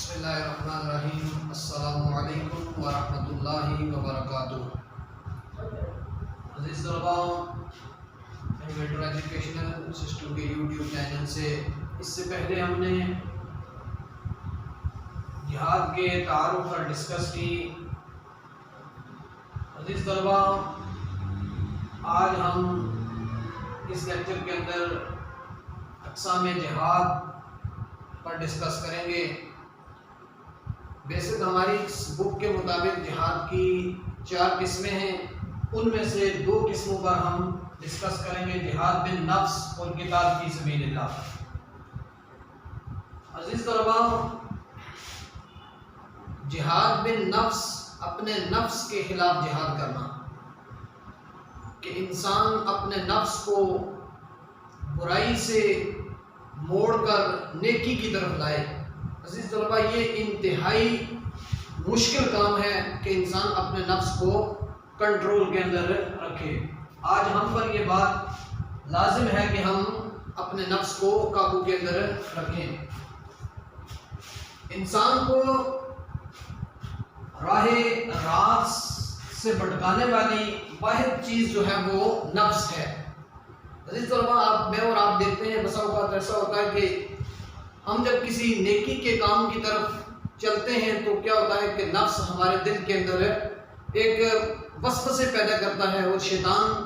بسم اللہ الرحمن الرحیم۔ السلام علیکم ورحمۃ اللہ وبرکاتہ۔ عزیز طلباء، انویٹر ایجوکیشنل سسٹم کے یوٹیوب چینل سے اس سے پہلے ہم نے جہاد کے تعارف پر ڈسکس کی۔ عزیز طلباء، آج ہم اس لیکچر کے اندر اقسام جہاد پر ڈسکس کریں گے۔ بیسک ہماری اس بک کے مطابق جہاد کی 4 قسمیں ہیں، ان میں سے 2 قسموں پر ہم ڈسکس کریں گے، جہاد بن نفس اور قتال فی سبیل اللہ۔ عزیز طلباء، جہاد بن نفس اپنے نفس کے خلاف جہاد کرنا، کہ انسان اپنے نفس کو برائی سے موڑ کر نیکی کی طرف لائے۔ عزیز طلباء، یہ انتہائی مشکل کام ہے کہ انسان اپنے نفس کو کنٹرول کے اندر رکھے۔ آج ہم پر یہ بات لازم ہے کہ ہم اپنے نفس کو قابو کے اندر رکھیں۔ انسان کو راہ راست سے بھٹکانے والی واحد چیز جو ہے وہ نفس ہے۔ عزیز طلباء، میں اور آپ دیکھتے ہیں بسا اوقات ایسا ہوتا ہے کہ ہم جب کسی نیکی کے کام کی طرف چلتے ہیں تو کیا ہوتا ہے کہ نفس ہمارے دل کے اندر ایک وسوسے پیدا کرتا ہے، اور شیطان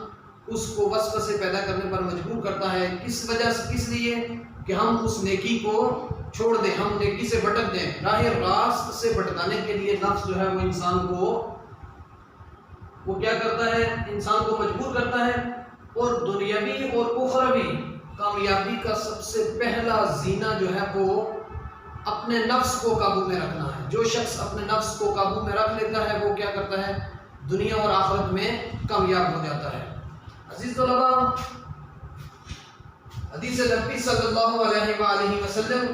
اس کو وسوسے پیدا کرنے پر مجبور کرتا ہے۔ کس وجہ سے؟ کس لیے کہ ہم اس نیکی کو چھوڑ دیں، ہم نیکی سے بھٹک دیں۔ راہ راست سے بھٹکانے کے لیے نفس جو ہے وہ انسان کو وہ کیا کرتا ہے؟ انسان کو مجبور کرتا ہے، اور دنیاوی اور اخروی کامیابی کا سب سے پہلا زینہ جو ہے وہ اپنے نفس کو قابو میں رکھنا ہے۔ جو شخص اپنے نفس کو قابو میں رکھ لیتا ہے وہ کیا کرتا ہے؟ دنیا اور آخرت میں کامیاب ہو جاتا ہے۔ عزیز طلباء، حدیث نبی صلی اللہ علیہ وآلہ وسلم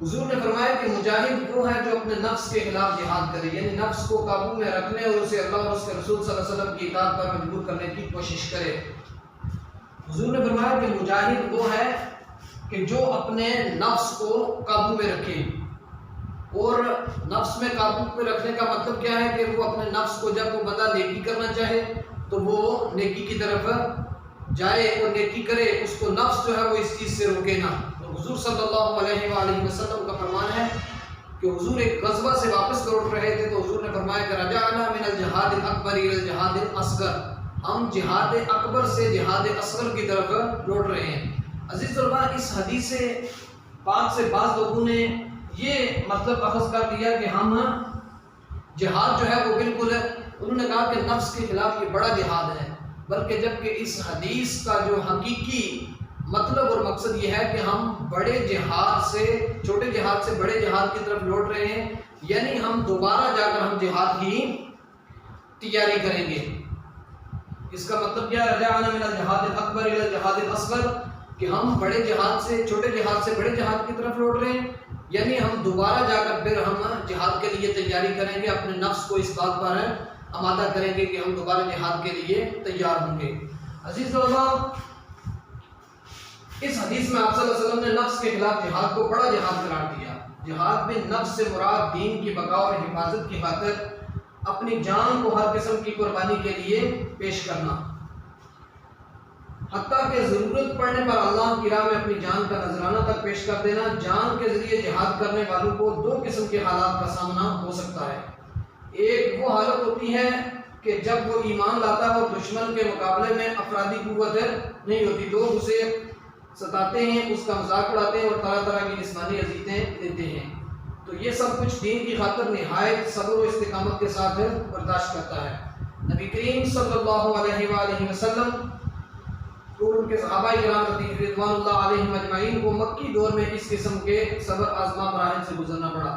حضور نے فرمایا کہ مجاہد وہ ہے جو اپنے نفس کے خلاف جہاد کرے، یعنی نفس کو قابو میں رکھنے اور اسے اللہ اور اس کے رسول صلی اللہ علیہ وسلم کی اطاعت پر مجبور کرنے کی کوشش کرے۔ حضور نے فرمایا کہ مجاہد وہ ہے کہ جو اپنے نفس کو قابو میں رکھے۔ اور نفس میں قابو میں رکھنے کا مطلب کیا ہے؟ کہ وہ اپنے نفس کو جب وہ بندہ نیکی کرنا چاہے تو وہ نیکی کی طرف جائے اور نیکی کرے، اس کو نفس جو ہے وہ اس چیز سے روکے نہ۔ حضور صلی اللہ علیہ وآلہ وسلم کا فرمان ہے کہ حضور ایک غزوہ سے واپس لوٹ رہے تھے تو حضور نے فرمایا کہ رجعنا من الجہاد الاکبر الی الجہاد الاصغر، ہم جہاد اکبر سے جہاد اصغر کی طرف لوٹ رہے ہیں۔ عزیز طلباء، اس حدیث پاک سے بعض لوگوں نے یہ مطلب اخذ کر دیا کہ ہم جہاد جو ہے وہ بالکل، انہوں نے کہا کہ نفس کے خلاف یہ بڑا جہاد ہے، بلکہ جبکہ اس حدیث کا جو حقیقی مطلب اور مقصد یہ ہے کہ ہم بڑے جہاد سے چھوٹے جہاد سے بڑے جہاد کی طرف لوٹ رہے ہیں، یعنی ہم دوبارہ جا کر ہم جہاد کی تیاری کریں گے۔ اس کا مطلب کیا ہے؟ رجعنا من الجہاد الاکبر الی الجہاد الاصغر، کہ ہم بڑے جہاد سے چھوٹے جہاد سے بڑے جہاد کی طرف لوٹ رہے ہیں، یعنی ہم دوبارہ جا کر پھر ہم جہاد کے لیے تیاری کریں گے، اپنے نفس کو اس بات پر آمادہ کریں گے کہ ہم دوبارہ جہاد کے لیے تیار ہوں گے۔ عزیز طلباء، اس حدیث میں آپ صلی اللہ علیہ وسلم نے نفس کے خلاف جہاد کو بڑا جہاد قرار دیا۔ جہاد میں نفس سے مراد دین کی بقا اور حفاظت کی خاطر اپنی جان کو ہر قسم کی قربانی کے لیے پیش کرنا، حتیٰ کہ ضرورت پڑنے پر اللہ کی راہ میں اپنی جان کا نذرانہ تک پیش کر دینا۔ جان کے ذریعے جہاد کرنے والوں کو 2 قسم کے حالات کا سامنا ہو سکتا ہے۔ ایک وہ حالت ہوتی ہے کہ جب وہ ایمان لاتا ہے اور دشمن کے مقابلے میں افرادی قوت نہیں ہوتی، لوگ اسے ستاتے ہیں، اس کا مذاق اڑاتے ہیں اور طرح طرح کی جسمانی اذیتیں دیتے ہیں، تو یہ سب کچھ دین کی خاطر نہایت صبر و استقامت کے ساتھ برداشت کرتا ہے۔ نبی کریم صلی اللہ علیہ وآلہ وسلم اور ان کے صحابہ کرام رضوان اللہ علیہم اجمعین کو مکی دور میں اس قسم کے صبر آزما مراحل سے گزرنا پڑا،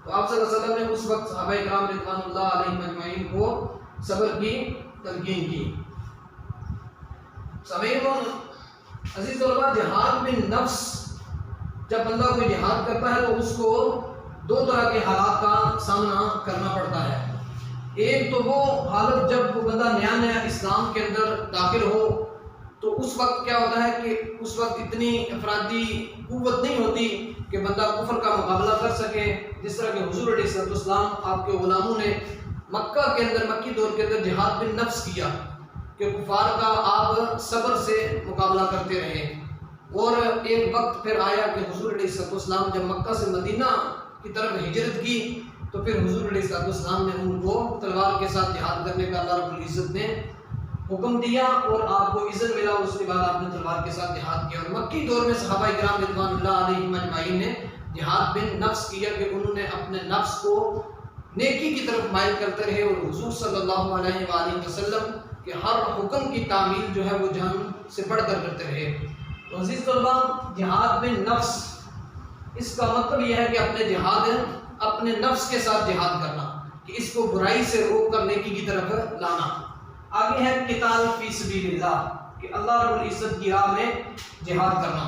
تو آپ صلی اللہ علیہ وسلم نے اس وقت صحابہ کرام رضوان اللہ علیہم اجمعین کو صبر کی تلقین کی۔ عزیز طلباء، جہاد بن نفس، جب بندہ کوئی جہاد کرتا ہے تو اس کو 2 طرح کے حالات کا سامنا کرنا پڑتا ہے۔ ایک تو وہ حالت جب وہ بندہ نیا اسلام کے اندر داخل ہو تو اس وقت کیا ہوتا ہے کہ اس وقت اتنی افرادی قوت نہیں ہوتی کہ بندہ کفر کا مقابلہ کر سکے، جس طرح کہ حضور علیہ السلام آپ کے غلاموں نے مکہ کے اندر، مکی دور کے اندر جہاد بن نفس کیا کہ کفار کا آپ صبر سے مقابلہ کرتے رہے۔ اور ایک وقت پھر آیا کہ حضور علیہ السلام جب مکہ سے مدینہ کی طرف ہجرت کی تو پھر حضور علیہ السلام نے ان کو تلوار کے ساتھ جہاد کرنے کا اللہ رب العزت نے حکم دیا اور آپ کو عزت ملا، اس کے بعد آپ نے تلوار کے ساتھ جہاد کیا۔ اور مکی دور میں صحابہ کرام رضوان اللہ علیہم اجمعین نے جہاد بن نفس کیا کہ انہوں نے اپنے نفس کو نیکی کی طرف مائل کرتے رہے اور حضور صلی اللہ علیہ وآلہ وسلم کے ہر حکم کی تعمیل جو ہے وہ جان سے بڑھ کر کرتے رہے۔ تو عزیز طلبہ، جہاد بن نفس اس کا مطلب یہ ہے کہ اپنے نفس کے ساتھ جہاد کرنا، کہ اس کو برائی سے روک کر نیکی کی طرف لانا۔ آگے ہے قتال فی سبیل اللہ، کہ اللہ رب العزت کی راہ میں جہاد کرنا۔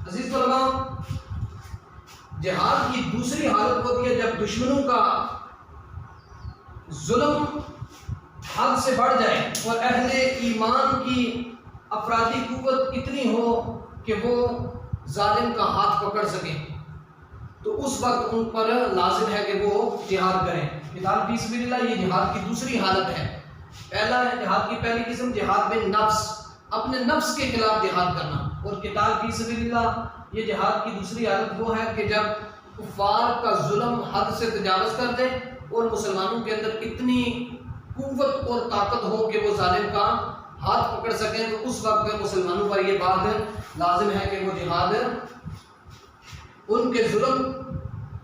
عزیز طلبہ، جہاد کی دوسری حالت ہوتی ہے جب دشمنوں کا ظلم حد سے بڑھ جائے اور اہل ایمان کی افرادی قوت اتنی ہو کہ وہ ظالم کا ہاتھ پکڑ سکیں، تو اس وقت ان پر لازم ہے کہ وہ جہاد کریں۔ قتال فی سبیل اللہ یہ جہاد کی دوسری حالت ہے۔ پہلا ہے جہاد کی پہلی قسم جہاد بن نفس، اپنے نفس کے خلاف جہاد کرنا، اور قتال فی سبیل اللہ یہ جہاد کی دوسری حالت وہ ہے کہ جب کفار کا ظلم حد سے تجاوز کر دے اور مسلمانوں کے اندر اتنی قوت اور طاقت ہو کہ وہ ظالم کا ہاتھ پکڑ سکیں، تو اس وقت مسلمانوں پر یہ بات لازم ہے کہ وہ جہاد ان کے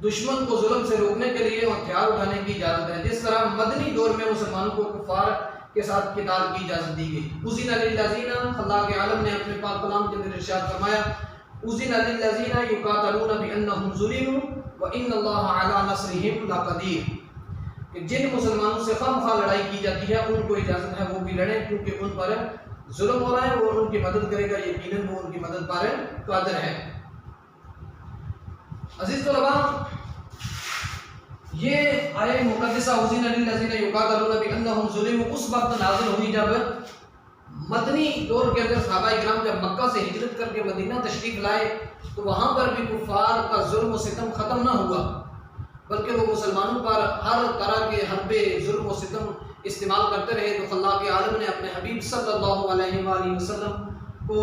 دشمن کو ظلم سے روکنے کے لیے ہتھیار اٹھانے کی اجازت ہے۔ جس طرح مدنی دور میں مسلمانوں کو کفار کے ساتھ قتال کی اجازت دی گئی۔ اذن للذین، اللہ کے عالم نے اپنے پاک کلام کے اندر ارشاد فرمایا اذن للذین یقاتلون بانہم ظلموا وان اللہ علی نصرہم لقدیر، کہ جن مسلمانوں سے خواہ لڑائی کی جاتی ہے ان کو اجازت ہے وہ بھی لڑیں، کیونکہ ان پر ظلم ہو رہا ہے، وہ ان کی مدد کرے گا، یقیناً وہ ان کی مدد پر قادر ہے۔ عزیز طلباء، یہ آیہ مقدسہ اذن للذین یقاتلون بانہم ظلموا اس وقت نازل ہوئی جب مدنی دور کے اندر صحابہ کرام جب مکہ سے ہجرت کر کے مدینہ تشریف لائے تو وہاں پر بھی کفار کا ظلم و ستم ختم نہ ہوا، بلکہ وہ مسلمانوں پر ہر طرح کے حربے ظلم و ستم استعمال کرتے رہے۔ تو اللہ کے عالم نے اپنے حبیب صلی اللہ علیہ وآلہ وسلم کو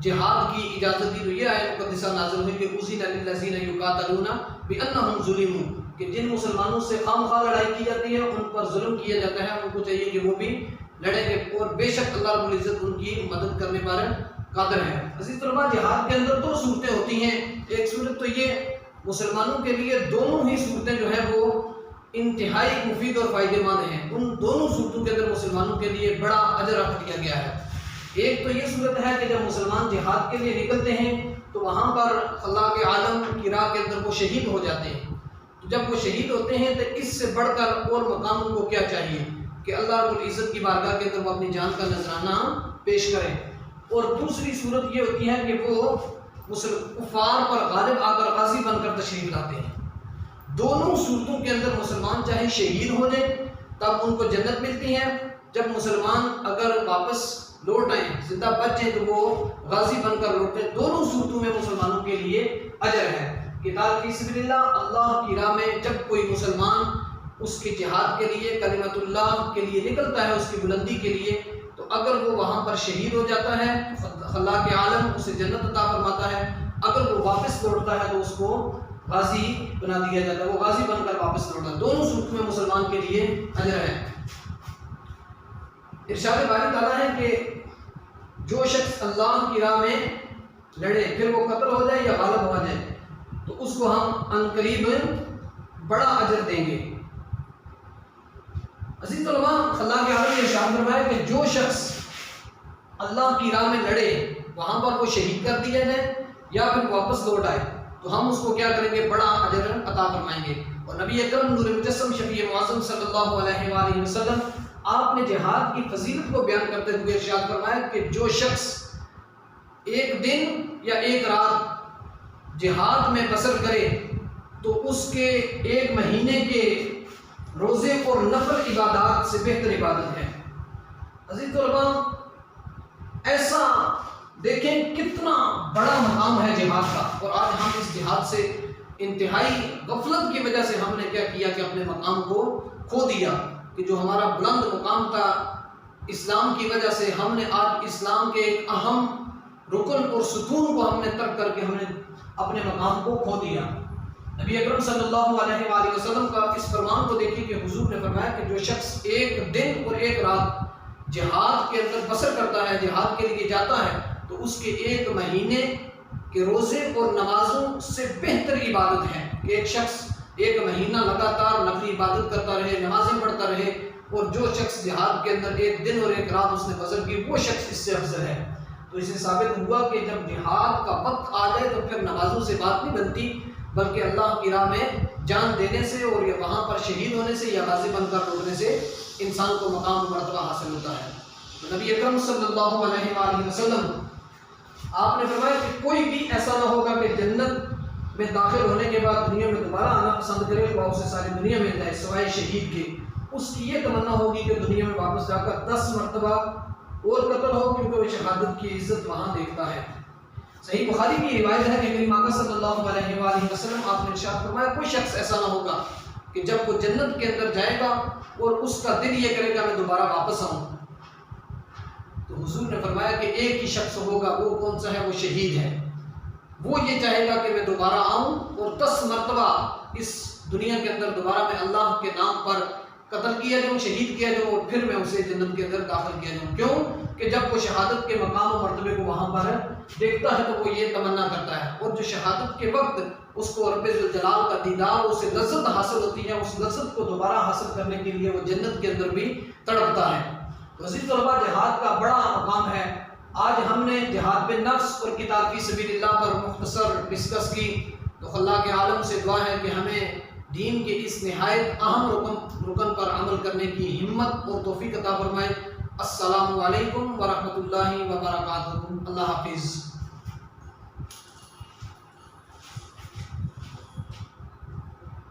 جہاد کی اجازت دی۔ تو یہ آیت مقدسہ نازل ہوئی کہ اذن للذین یقاتلون بانہم ظلموا، کہ جن مسلمانوں سے خواہ لڑائی کی جاتی ہے، ان پر ظلم کیا جاتا ہے، ان کو چاہیے کہ وہ بھی لڑیں گے، اور بے شک اللہ رب العزت ان کی مدد کرنے پر قادر ہے۔ عزیز طلباء، جہاد کے اندر دو صورتیں ہوتی ہیں۔ ایک صورت تو یہ مسلمانوں کے لیے دونوں ہی صورتیں جو ہے وہ انتہائی مفید اور فائدہ مند ہیں، ان دونوں صورتوں کے اندر مسلمانوں کے لیے بڑا اجر رکھ دیا گیا ہے۔ ایک تو یہ صورت ہے کہ جب مسلمان جہاد کے لیے نکلتے ہیں تو وہاں پر اللہ کے عالم کی راہ کے اندر وہ شہید ہو جاتے ہیں۔ جب وہ شہید ہوتے ہیں تو اس سے بڑھ کر اور مقام ان کو کیا چاہیے کہ اللہ رب العزت کی بارگاہ کے اندر وہ اپنی جان کا نذرانہ پیش کریں۔ اور دوسری صورت یہ ہوتی ہے کہ وہ کفار پر غالب آ کر غازی بن کر تشریف لاتے ہیں۔ دونوں صورتوں کے اندر مسلمان چاہے شہید ہو جائیں تب ان کو جنت ملتی ہے، جب مسلمان اگر واپس لوٹ آئیں، زندہ بچ جائیں، تو وہ غازی بن کر لوٹتے ہیں۔ دونوں صورتوں میں مسلمانوں کے لیے اجر ہے۔ قتال فی سبیل اللہ، اللہ کی راہ میں جب کوئی مسلمان اس کے جہاد کے لیے، کلمت اللہ کے لیے نکلتا ہے، اس کی بلندی کے لیے، تو اگر وہ وہاں پر شہید ہو جاتا ہے اللہ کے عالم اسے جنت عطا فرماتا ہے، اگر وہ واپس لوٹتا ہے تو اس کو غازی بنا دیا جاتا ہے، وہ غازی بن کر واپس لوٹتا ہے۔ دونوں صورت میں مسلمان کے لیے اجر ہے۔ ارشاد باری تعالیٰ ہے کہ جو شخص اللہ کی راہ میں لڑے، پھر وہ قتل ہو جائے یا غالب ہو جائے، تو اس کو ہم عنقریب بڑا اجر دیں گے۔ عزیز طلباء، اللہ کے عالم نے ارشاد فرمایا کہ جو شخص اللہ کی راہ میں لڑے، وہاں پر وہ شہید کر دیا جائے یا پھر واپس لوٹ آئے، تو ہم اس کو کیا کریں گے؟ بڑا اجر عطا فرمائیں گے۔ اور نبی اکرم نور مجسم شفیع معظم صلی اللہ علیہ وآلہ وسلم آپ نے جہاد کی فضیلت کو بیان کرتے ہوئے ارشاد فرمایا کہ جو شخص ایک دن یا ایک رات جہاد میں بسر کرے تو اس کے ایک مہینے کے روزے اور نفل عبادات سے بہتر عبادت ہے۔ عزیز طلباء، ایسا دیکھیں کتنا بڑا مقام ہے جہاد کا، اور آج ہم اس جہاد سے انتہائی غفلت کی وجہ سے ہم نے کیا کیا کہ اپنے مقام کو کھو دیا، کہ جو ہمارا بلند مقام تھا اسلام کی وجہ سے ہم نے آج اسلام کے ایک اہم رکن اور ستون کو ہم نے ترک کر کے ہم نے اپنے مقام کو کھو دیا۔ نبی اکرم صلی اللہ علیہ وآلہ وسلم کا اس فرمان کو دیکھیے کہ حضور نے فرمایا کہ جو شخص ایک دن اور ایک رات جہاد کے اندر بسر کرتا ہے، جہاد کے لیے جاتا ہے، تو اس کے ایک مہینے کے روزے اور نمازوں سے بہتر عبادت ہے کہ ایک شخص ایک مہینہ لگاتار نفلی عبادت کرتا رہے، نمازیں پڑھتا رہے، اور جو شخص جہاد کے اندر ایک دن اور ایک رات اس نے بسر کی وہ شخص اس سے افضل ہے۔ تو اسے ثابت ہوا کہ جب جہاد کا وقت آ جائے تو پھر نمازوں سے بات نہیں بنتی، بلکہ اللہ کی راہ میں جان دینے سے اور وہاں پر شہید ہونے سے یا غازی بن کر لوٹنے سے انسان کو مقام و مرتبہ حاصل ہوتا ہے۔ تو نبی اکرم صلی اللہ علیہ وآلہ وسلم آپ نے فرمایا کہ کوئی بھی ایسا نہ ہوگا کہ جنت میں داخل ہونے کے بعد دنیا میں دوبارہ آنا پسند کرے اور اسے ساری دنیا مل جائے سوائے شہید کے۔ اس کی یہ تمنا ہوگی کہ دنیا میں واپس جا کر 10 مرتبہ اور قتل ہو، کیونکہ وہ شہادت کی عزت وہاں دیکھتا ہے۔ صحیح بخاری کی روایت ہے کہ میری آقا صلی اللہ علیہ وآلہ وسلم آپ نے ارشاد فرمایا کوئی شخص ایسا نہ ہوگا کہ جب وہ جنت کے اندر جائے گا اور اس کا دل یہ کرے گا میں دوبارہ واپس آؤں، تو حضور نے فرمایا کہ ایک ہی شخص ہوگا، وہ کون سا ہے؟ وہ شہید ہے۔ وہ یہ چاہے گا کہ میں دوبارہ آؤں اور 10 مرتبہ اس دنیا کے اندر دوبارہ میں اللہ کے نام پر قتل کیا جاؤں، شہید کیا جاؤں، اور پھر میں اسے جنت کے اندر داخل کیا جاؤں۔ کیوں کہ جب وہ شہادت کے مقام و مرتبے کو وہاں پر دیکھتا ہے تو وہ یہ تمنا کرتا ہے، اور جو شہادت کے وقت اس کو رب ذوالجلال کا دیدار، اسے لذت حاصل ہوتی ہے، اس لذت کو دوبارہ حاصل کرنے کے لیے وہ جنت کے اندر بھی تڑپتا ہے۔ تو عزیز طلباء، جہاد کا بڑا مقام ہے۔ آج ہم نے جہاد بن نفس اور کتاب فی سبیل اللہ پر مختصر ڈسکس کی، تو اللہ کے عالم سے دعا ہے کہ ہمیں دین کے اس نہایت اہم رکن پر عمل کرنے کی ہمت اور توفیق عطا فرمائے۔ السلام علیکم ورحمۃ اللہ وبرکاتہ۔ اللہ حافظ۔